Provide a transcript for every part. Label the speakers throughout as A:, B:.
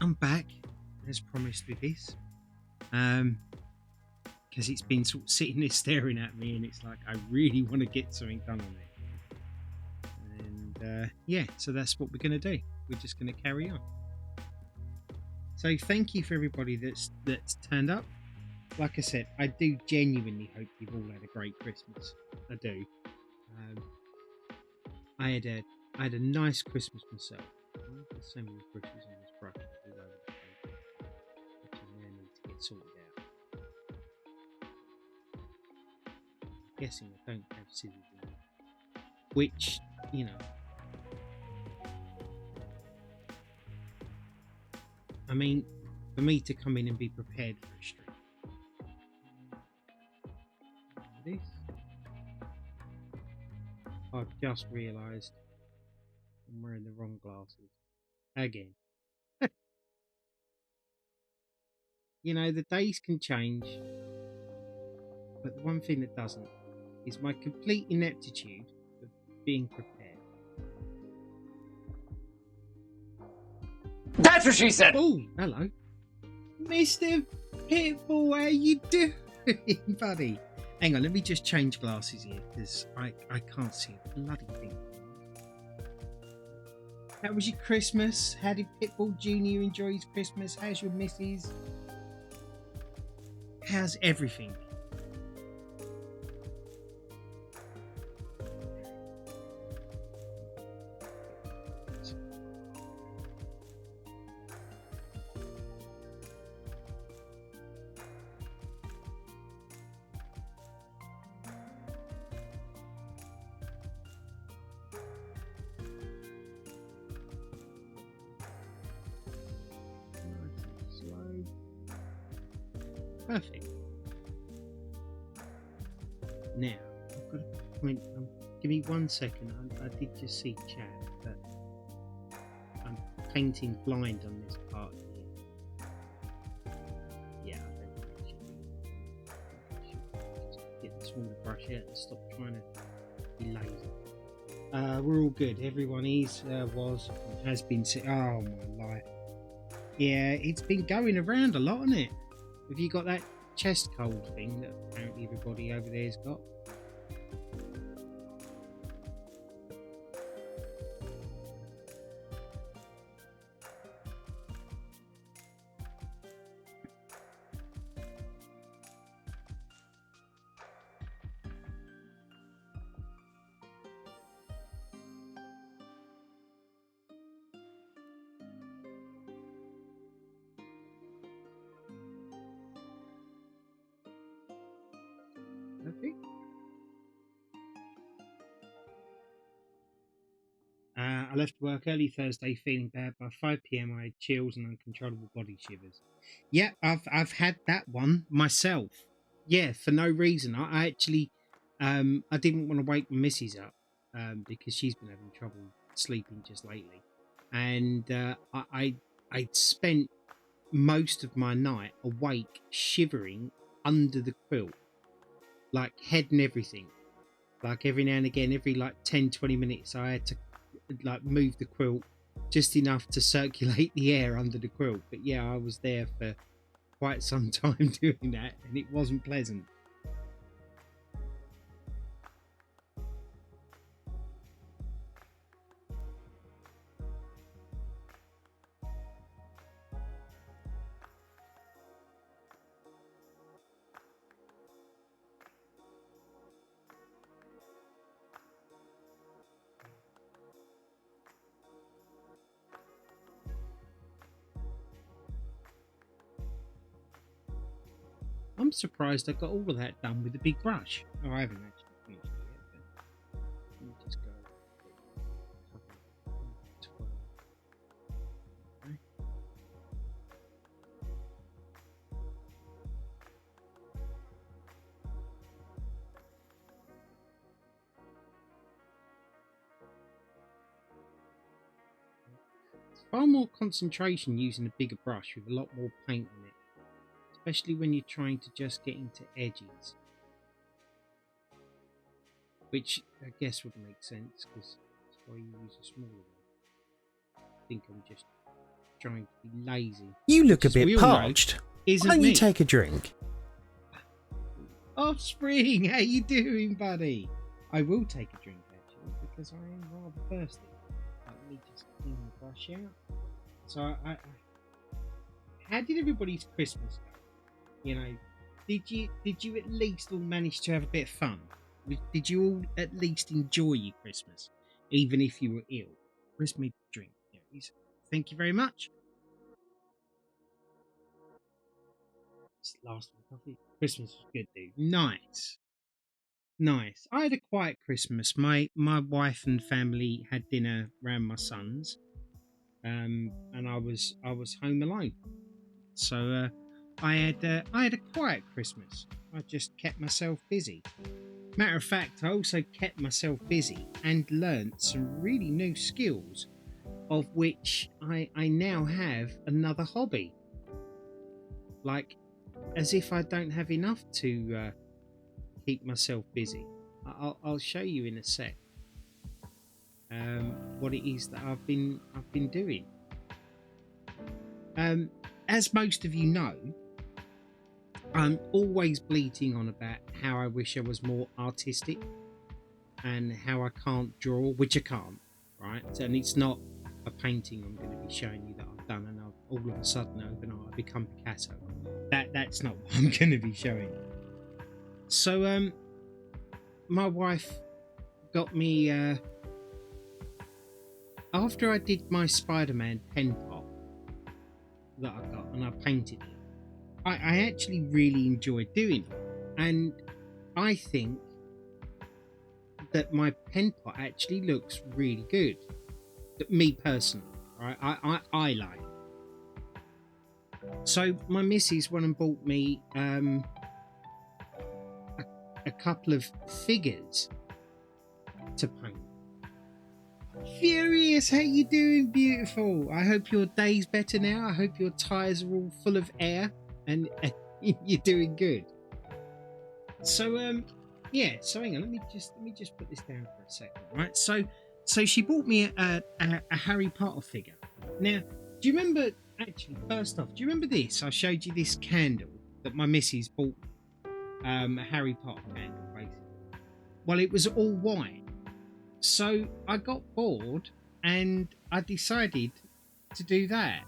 A: I'm back as promised with this, because it's been sort of sitting there staring at me, and it's like I really want to get something done on it. And yeah, so that's what we're going to do. We're just going to carry on. So thank you for everybody that's turned up. Like I said, I do genuinely hope you've all had a great Christmas. I do. I had a nice Christmas myself. There's so many brushes on this brush all over the place, which I now need to get sorted out. I'm guessing I don't have scissors in it, which, you know, I mean, for me to come in and be prepared for a stream. This, I've just realised I'm wearing the wrong glasses again. You know, the days can change, but the one thing that doesn't is my complete ineptitude of being prepared.
B: That's what she said!
A: Oh, hello. Mr. Pitbull, how you doing, buddy? Hang on, let me just change glasses here, because I can't see a bloody thing. How was your Christmas? How did Pitbull Jr. enjoy his Christmas? How's your missus? How's everything? Perfect. Now, I've got a point. Give me 1 second. I did just see chat, but I'm painting blind on this part here. Yeah, I don't think I should just get the smaller brush out and stop trying to be lazy. We're all good. Everyone is, was, and has been. Oh my life. Yeah, it's been going around a lot, hasn't it? Have you got that chest cold thing that apparently everybody over there's got? I left work early Thursday feeling bad. By 5 p.m. I had chills and uncontrollable body shivers. Yeah, I've had that one myself. Yeah, for no reason. I actually I didn't want to wake my missus up because she's been having trouble sleeping just lately, and I spent most of my night awake shivering under the quilt, like head and everything. Like every now and again, every like 10-20 minutes I had to like move the quilt just enough to circulate the air under the quilt. But yeah, I was there for quite some time doing that, and it wasn't pleasant. I'm surprised I got all of that done with a big brush. Oh, I haven't actually finished it yet, but let me just go. Okay. It's far more concentration using a bigger brush with a lot more paint on it, especially when you're trying to just get into edges, which I guess would make sense because that's why you use a smaller one. I think I'm just trying to be lazy.
B: You look a
A: Because we
B: bit
A: all know
B: parched.
A: isn't
B: Why don't
A: me.
B: you take a drink?
A: Offspring, how you doing, buddy? I will take a drink actually because I am rather thirsty. Let me just clean the brush out. So, how did everybody's Christmas go? You know, did you at least all manage to have a bit of fun? Did you all at least enjoy your Christmas, even if you were ill? Where's my drink? Yeah, thank you very much. It's the last one, coffee. Christmas was good, dude. Nice. Nice. I had a quiet Christmas. My wife and family had dinner around my son's, and I was home alone. So I had a quiet Christmas. I just kept myself busy. Matter of fact, I also kept myself busy and learnt some really new skills, of which I now have another hobby. Like, as if I don't have enough to keep myself busy. I'll show you in a sec what it is that I've been doing. As most of you know, I'm always bleating on about how I wish I was more artistic and how I can't draw, which I can't, right? And it's not a painting I'm going to be showing you that I've done and all of a sudden overnight I become Picasso. That's not what I'm going to be showing you. So my wife got me after I did my Spider-Man pen pot that I got and I painted it. I actually really enjoyed doing it, and I think that my pen pot actually looks really good. Me personally, right? I like it. So my missus went and bought me a couple of figures to paint. Furious, how you doing, beautiful? I hope your day's better now. I hope your tires are all full of air and you're doing good. So yeah, so hang on, let me just put this down for a second, right? So she bought me a Harry Potter figure. Now, do you remember, actually, first off, do you remember this? I showed you this candle that my missus bought me, a Harry Potter candle, basically. Well, it was all white. So I got bored and I decided to do that.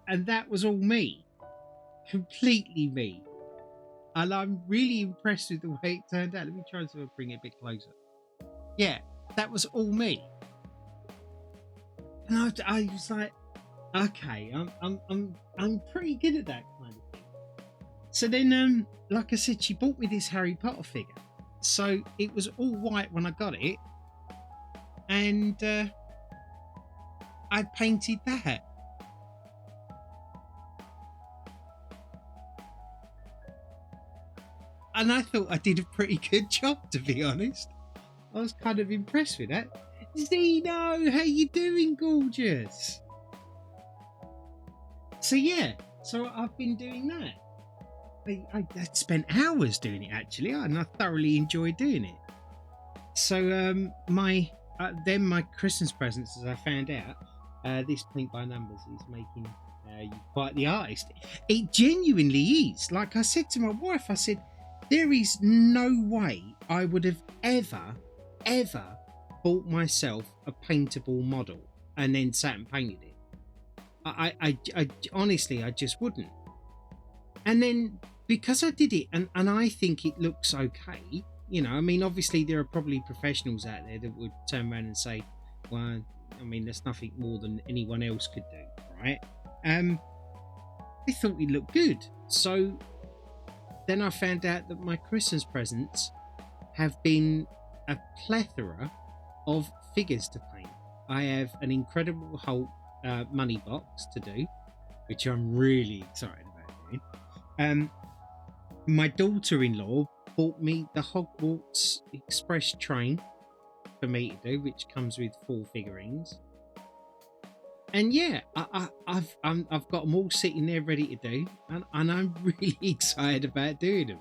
A: And that was all me. Completely me. And I'm really impressed with the way it turned out. Let me try and sort of bring it a bit closer. Yeah, that was all me. And I was like, okay, I'm pretty good at that kind of thing. So then, like I said, she bought me this Harry Potter figure. So it was all white when I got it, and I painted that. And I thought I did a pretty good job, to be honest. I was kind of impressed with that. Zeno, how you doing, gorgeous? So yeah, so I've been doing that. I spent hours doing it actually, and I thoroughly enjoyed doing it. So my Christmas presents, as I found out, this Paint by Numbers is making you quite the artist. It genuinely is. Like I said to my wife, I said, there is no way I would have ever bought myself a paintable model and then sat and painted it. I honestly, I just wouldn't. And then because I did it, and I think it looks okay, you know, I mean, obviously there are probably professionals out there that would turn around and say, well, I mean, there's nothing more than anyone else could do, right? I thought it looked good. So then I found out that my Christmas presents have been a plethora of figures to paint. I have an Incredible Hulk money box to do, which I'm really excited about doing. My daughter-in-law bought me the Hogwarts Express train for me to do, which comes with 4 figurines. And yeah, I've got them all sitting there ready to do, and I'm really excited about doing them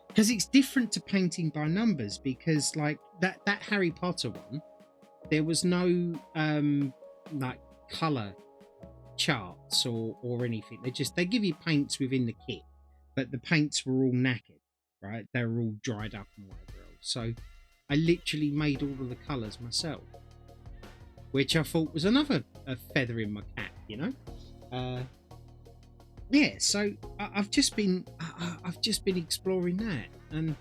A: because it's different to painting by numbers. Because like that Harry Potter one, there was no like color charts or anything. They give you paints within the kit, but the paints were all knackered, right? They were all dried up and whatever else. So I literally made all of the colors myself, which I thought was another feather in my cap, you know. Yeah, so I've just been exploring that, and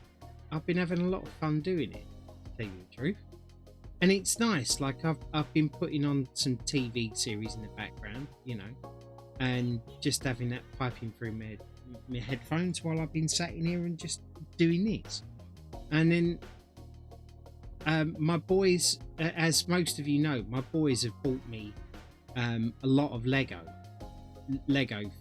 A: I've been having a lot of fun doing it, to tell you the truth. And it's nice. Like I've been putting on some TV series in the background, you know, and just having that piping through my headphones while I've been sat in here and just doing this. And then my boys, as most of you know, my boys have bought me a lot of Lego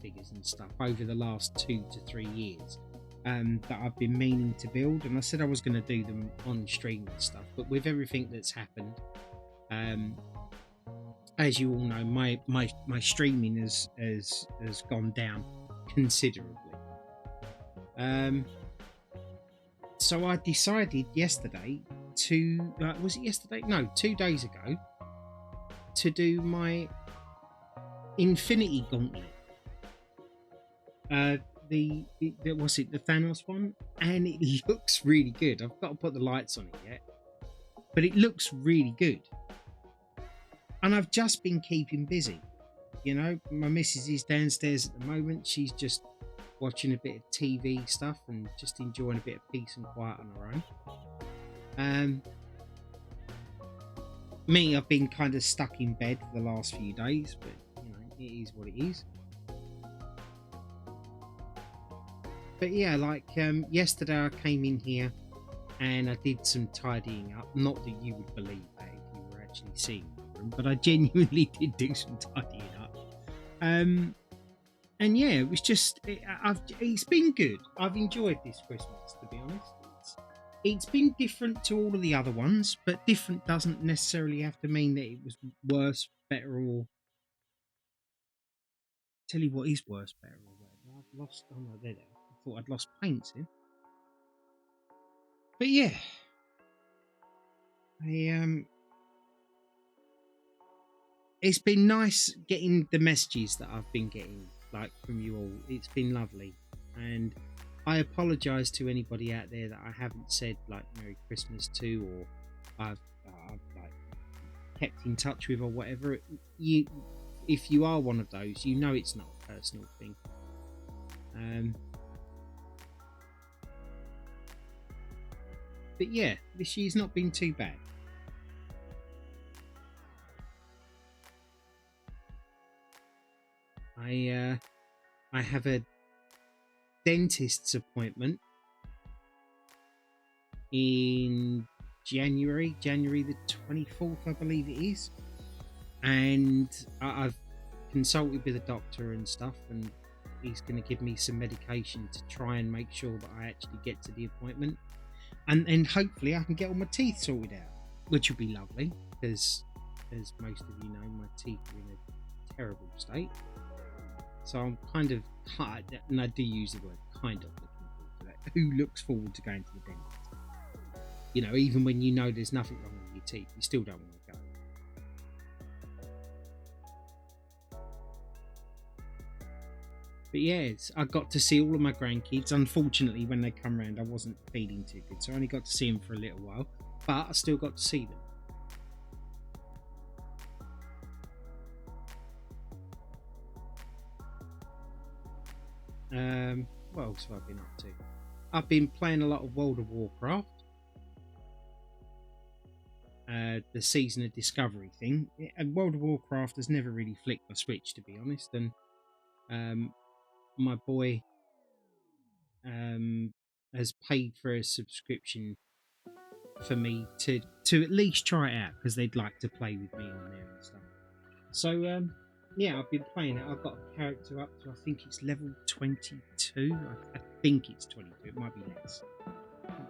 A: figures and stuff over the last 2 to 3 years. That I've been meaning to build, and I said I was going to do them on stream and stuff, but with everything that's happened, as you all know, my streaming has gone down considerably. So I decided yesterday to was it yesterday? No, 2 days ago, to do my Infinity Gauntlet. The Thanos one, and it looks really good. I've got to put the lights on it yet, but it looks really good. And I've just been keeping busy, you know. My missus is downstairs at the moment. She's just watching a bit of TV stuff and just enjoying a bit of peace and quiet on her own. Me, I've been kind of stuck in bed for the last few days, but you know, it is what it is. But yeah, like yesterday I came in here and I did some tidying up. Not that you would believe that if you were actually seeing the room, but I genuinely did do some tidying up. And yeah, it was just, it's been good. I've enjoyed this Christmas, to be honest. It's been different to all of the other ones, but different doesn't necessarily have to mean that it was worse, better, or... Tell you what is worse, better, or whatever. I've lost... Oh no, there. I thought I'd lost paints in. But yeah. It's been nice getting the messages that I've been getting, like, from you all. It's been lovely. And I apologise to anybody out there that I haven't said, like, Merry Christmas to, or I've like kept in touch with, or whatever. If you are one of those, you know it's not a personal thing. But yeah, this year's not been too bad. I have a dentist's appointment in January the 24th, I believe it is, and I've consulted with a doctor and stuff, and he's going to give me some medication to try and make sure that I actually get to the appointment, and hopefully I can get all my teeth sorted out, which will be lovely, because as most of you know, my teeth are in a terrible state. So I'm kind of, and I do use the word kind of, looking forward to that. Who looks forward to going to the dentist? You know, even when you know there's nothing wrong with your teeth, you still don't want to go. But yeah, I got to see all of my grandkids. Unfortunately, when they come round, I wasn't feeling too good, so I only got to see them for a little while, but I still got to see them. What else have I been up to? I've been playing a lot of World of Warcraft. The Season of Discovery thing. And World of Warcraft has never really flicked my switch, to be honest. And my boy has paid for a subscription for me to at least try it out, because they'd like to play with me on there and stuff. So yeah, I've been playing it. I've got a character up to, I think it's level 22. I think it's 22. It might be less. I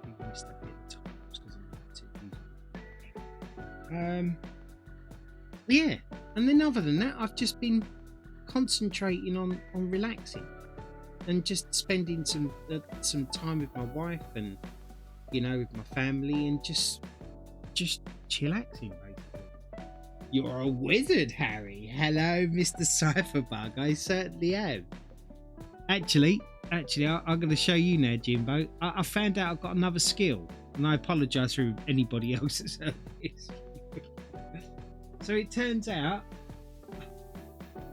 A: think we missed a bit of time because I'm not too. Yeah, and then other than that, I've just been concentrating on relaxing and just spending some time with my wife and, you know, with my family, and just chillaxing, basically. You're a wizard, Harry. Hello, Mr. Cypherbug. I certainly am. Actually, I'm going to show you now, Jimbo. I found out I've got another skill, and I apologise for anybody else that's heard this. So it turns out,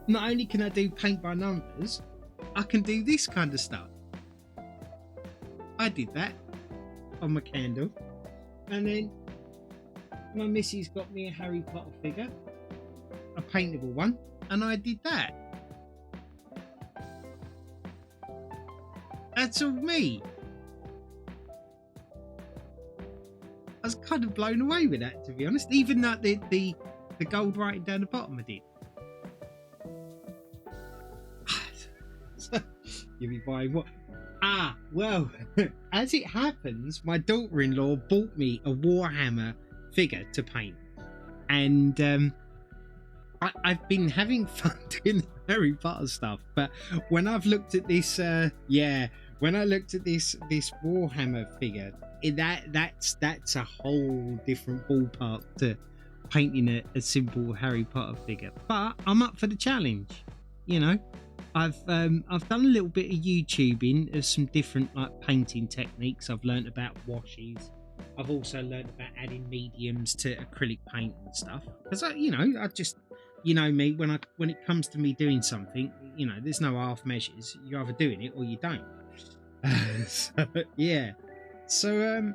A: not only can I do paint by numbers, I can do this kind of stuff. I did that on my candle, and then my missus got me a Harry Potter figure, a paintable one, and I did that. That's all me. I was kind of blown away with that, to be honest. Even that the gold writing down the bottom I did. You'll be buying what? Well, as it happens, my daughter-in-law bought me a Warhammer figure to paint, and I've been having fun doing the Harry Potter stuff. But when I've looked at this, when I looked at this Warhammer figure, that's a whole different ballpark to painting a simple Harry Potter figure. But I'm up for the challenge, you know. I've done a little bit of YouTubing of some different like painting techniques. I've learned about washes. I've also learned about adding mediums to acrylic paint and stuff. Because I just, you know me, when it comes to me doing something, you know, there's no half measures. You're either doing it or you don't. So, yeah. So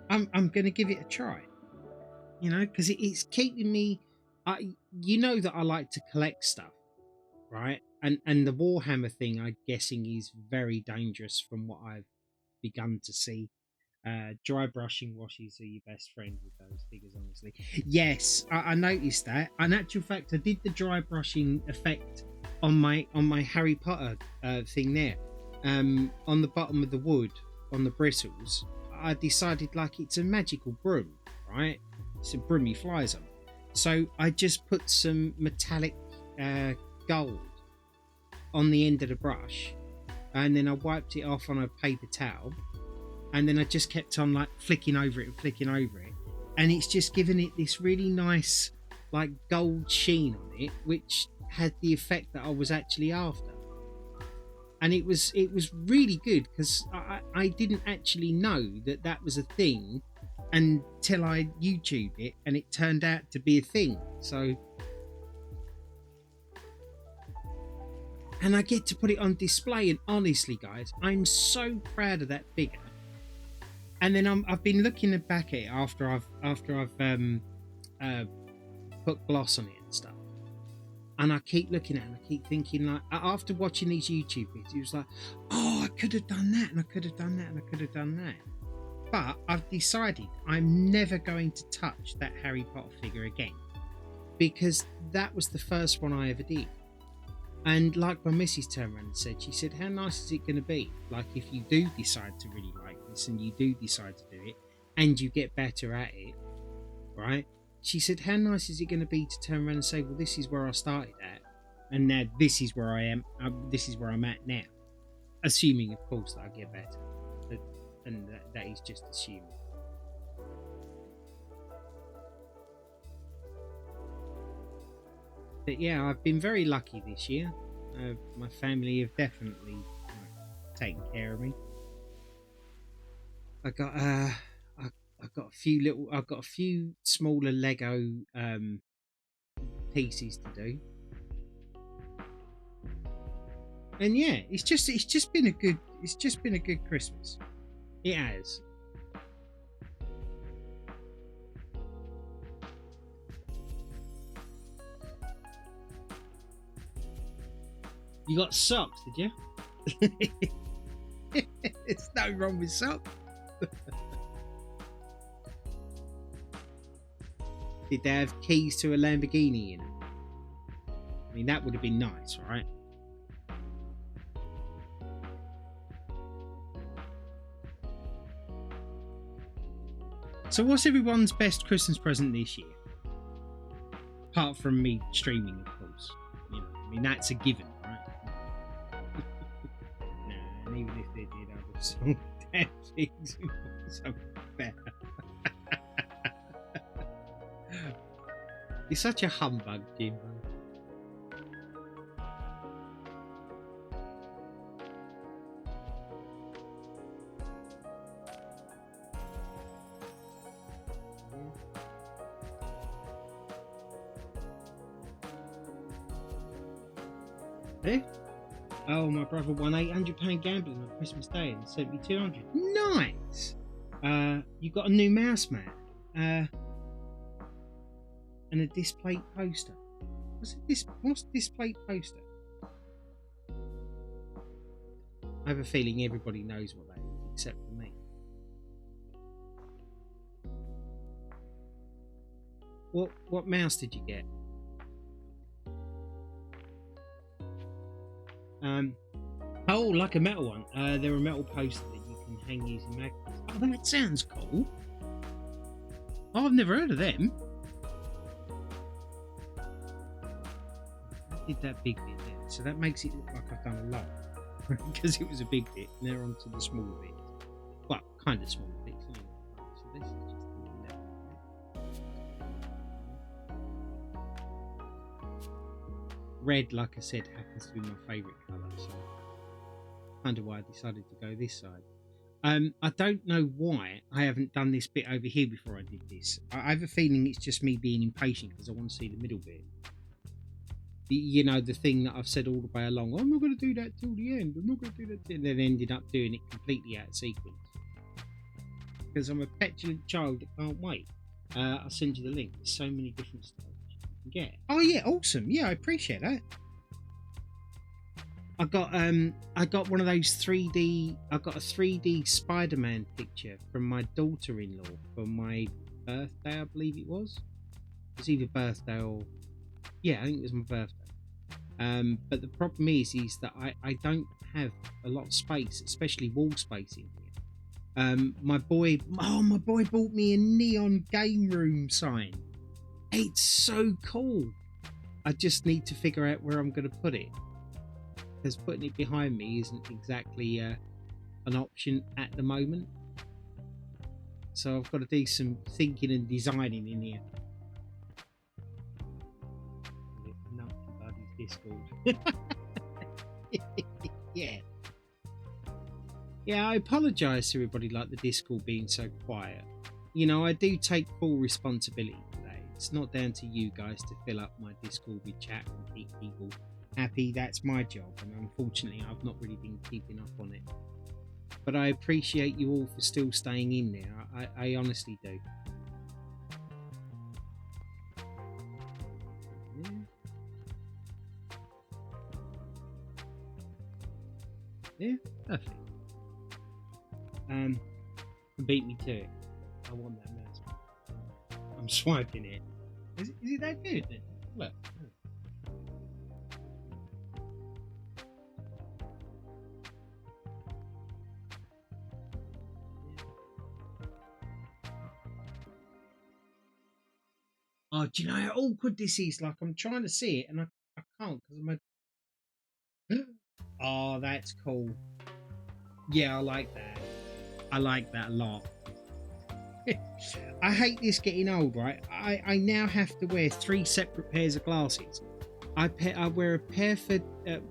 A: I'm gonna give it a try. You know, because it's keeping me. You know that I like to collect stuff. Right, and the Warhammer thing, I'm guessing, is very dangerous from what I've begun to see. Dry brushing washes are your best friend with those figures, honestly. Yes, I noticed that. In actual fact, I did the dry brushing effect on my Harry Potter thing there. On the bottom of the wood, on the bristles, I decided like it's a magical broom, right? It's a broom he flies on. So I just put some metallic gold on the end of the brush, and then I wiped it off on a paper towel, and then I just kept on like flicking over it, and it's just given it this really nice like gold sheen on it, which had the effect that I was actually after. And it was really good, because I didn't actually know that was a thing until I YouTubed it, and it turned out to be a thing. So, and I get to put it on display, and honestly, guys, I'm so proud of that figure. And then I've been looking back at it after I've put gloss on it and stuff, and I keep looking at it and I keep thinking, like, after watching these YouTube videos, it was like, oh, I could have done that, and I could have done that, and I could have done that. But I've decided I'm never going to touch that Harry Potter figure again, because that was the first one I ever did. And like my missus turned around and said, she said, how nice is it going to be? Like, if you do decide to really like this, and you do decide to do it, and you get better at it, right? She said, how nice is it going to be to turn around and say, well, this is where I started at, and now this is where I am. This is where I'm at now. Assuming, of course, that I get better. And that is just assuming. But yeah, I've been very lucky this year. My family have definitely taken care of me. I've got a few smaller Lego pieces to do, and yeah, it's just been a good Christmas. It has. You got socks, did you? There's no wrong with socks. Did they have keys to a Lamborghini in them? I mean, that would have been nice, right? So what's everyone's best Christmas present this year? Apart from me streaming, of course. You know, I mean, that's a given, right? Nah, and even if they did, I would sell dead things something better. You're such a humbug, Jimbo. Eh? Oh, my brother won £800 gambling on Christmas Day and sent me 200. Nice. You got a new mouse mat. And a display poster. What's display poster? I have a feeling everybody knows what that is except for me. What mouse did you get? Oh, like a metal one. They're a metal poster that you can hang using magnets. Oh, that sounds cool. Oh, I've never heard of them. I did that big bit there, so that makes it look like I've done a lot. Because it was a big bit, and they're onto the smaller bit. Well, kind of smaller bits anyway. So this is just the level bit. Red, like I said, happens to be my favourite colour, so kind of why I decided to go this side. I don't know why I haven't done this bit over here before I did this. I have a feeling it's just me being impatient because I want to see the middle bit. You know, the thing that I've said all the way along, oh, I'm not going to do that till the end, I'm not going to do that till... and then ended up doing it completely out of sequence. Because I'm a petulant child that can't wait. I'll send you the link. There's so many different styles you can get. Oh yeah, awesome. Yeah, I appreciate that. I got one of those 3D... I got a 3D Spider-Man picture from my daughter-in-law for my birthday, I believe it was. It was either birthday or... yeah, I think it was my birthday. But the problem is that I don't have a lot of space, especially wall space in here. My boy bought me a neon game room sign. It's so cool. I just need to figure out where I'm going to put it, because putting it behind me isn't exactly an option at the moment. So I've got to do some thinking and designing in here. Discord. Yeah, I apologise to everybody like the Discord being so quiet. You know, I do take full responsibility for that. It's not down to you guys to fill up my Discord with chat and keep people happy. That's my job, and unfortunately I've not really been keeping up on it. But I appreciate you all for still staying in there. I honestly do. Yeah, perfect. Beat me to it. I want that mouse. I'm swiping it. Is it that good? Look. Oh, do you know how awkward this is? Like, I'm trying to see it and I can't because I'm a... Oh, that's cool. Yeah, I like that. I like that a lot. I hate this getting old, right? I now have to wear 3 separate pairs of glasses. I wear a pair for...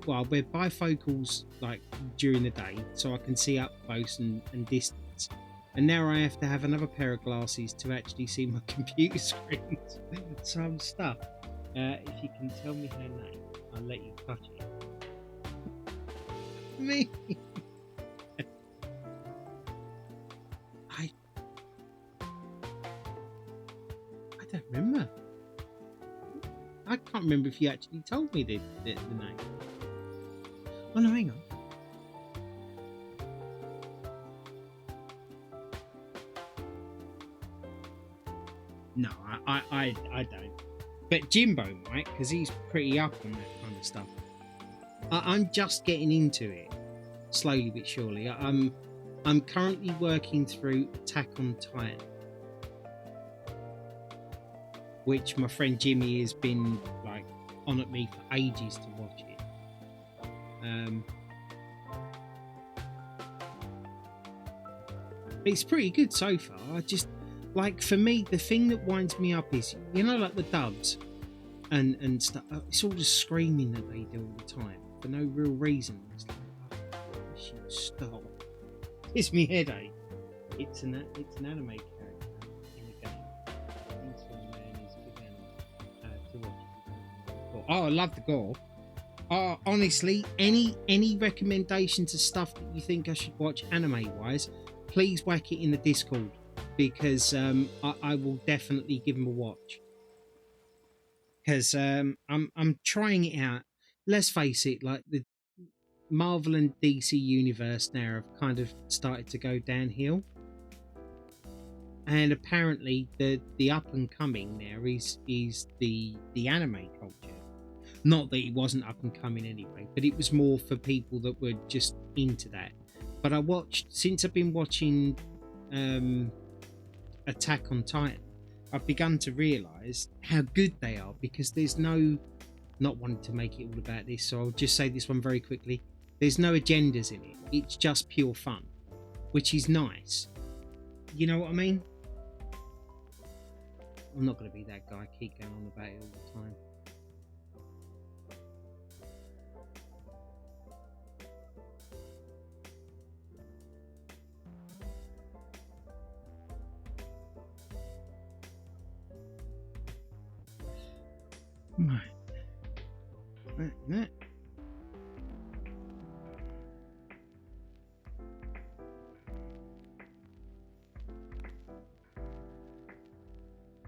A: well, I wear bifocals like during the day so I can see up close and distance. And now I have to have another pair of glasses to actually see my computer screens. So I'm stuck. If you can tell me her name, I'll let you touch it. Me. I don't remember. I can't remember if you actually told me the name. Oh no, hang on. No, I don't. But Jimbo might, because he's pretty up on that kind of stuff. I'm just getting into it, slowly but surely. I'm currently working through Attack on Titan, which my friend Jimmy has been like on at me for ages to watch it. It's pretty good so far. like for me, the thing that winds me up is, you know, like the dubs and stuff. It's all just screaming that they do all the time for no real reason. It's like, oh, you stop. It's me headache. It's an anime character in the game. Insulin Man is good anime to watch. Oh, I love the gore. Honestly, any recommendations of stuff that you think I should watch anime wise, please whack it in the Discord, because I will definitely give them a watch, because I'm trying it out. Let's face it, like the Marvel and DC universe now have kind of started to go downhill, and apparently the up and coming now is the anime culture. Not that it wasn't up and coming anyway, but it was more for people that were just into that. But since I've been watching Attack on Titan, I've begun to realise how good they are, because there's no, not wanting to make it all about this, so I'll just say this one very quickly. There's no agendas in it. It's just pure fun, which is nice. You know what I mean? I'm not going to be that guy, keep going on about it all the time. Right.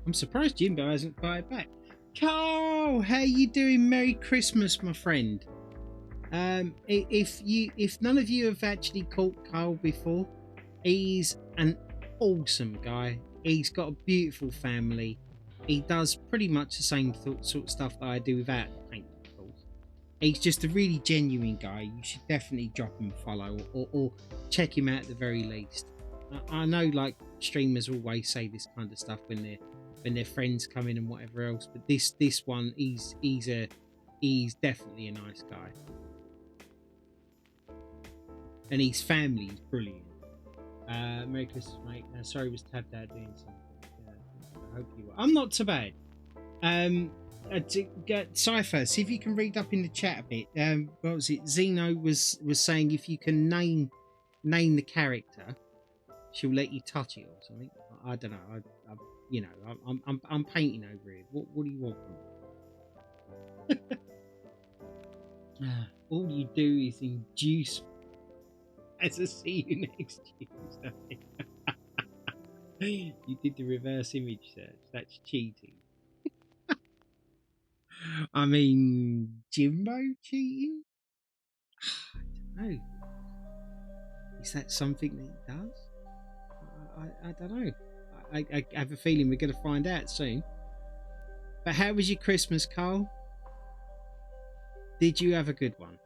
A: I'm surprised Jimbo hasn't fired back. Carl, how you doing? Merry Christmas, my friend. If none of you have actually caught Carl before, he's an awesome guy. He's got a beautiful family. He does pretty much the same sort of stuff that I do without paint, of course. He's just a really genuine guy. You should definitely drop him a follow, or check him out at the very least. I know, like, streamers always say this kind of stuff when their friends come in and whatever else, but this one, he's definitely a nice guy, and his family is brilliant. Merry Christmas, mate. Sorry, was tabbed out doing something. I hope you are. I'm not so bad. Cypher, see if you can read up in the chat a bit. What was it? Zeno was saying if you can name the character, she'll let you touch it or something. I don't know. I'm painting over here. What do you want from me? All you do is induce. As I see you next Tuesday. You did the reverse image search. That's cheating. I mean, Jimbo cheating? I don't know. Is that something that he does? I don't know. I have a feeling we're going to find out soon. But how was your Christmas, Carl? Did you have a good one?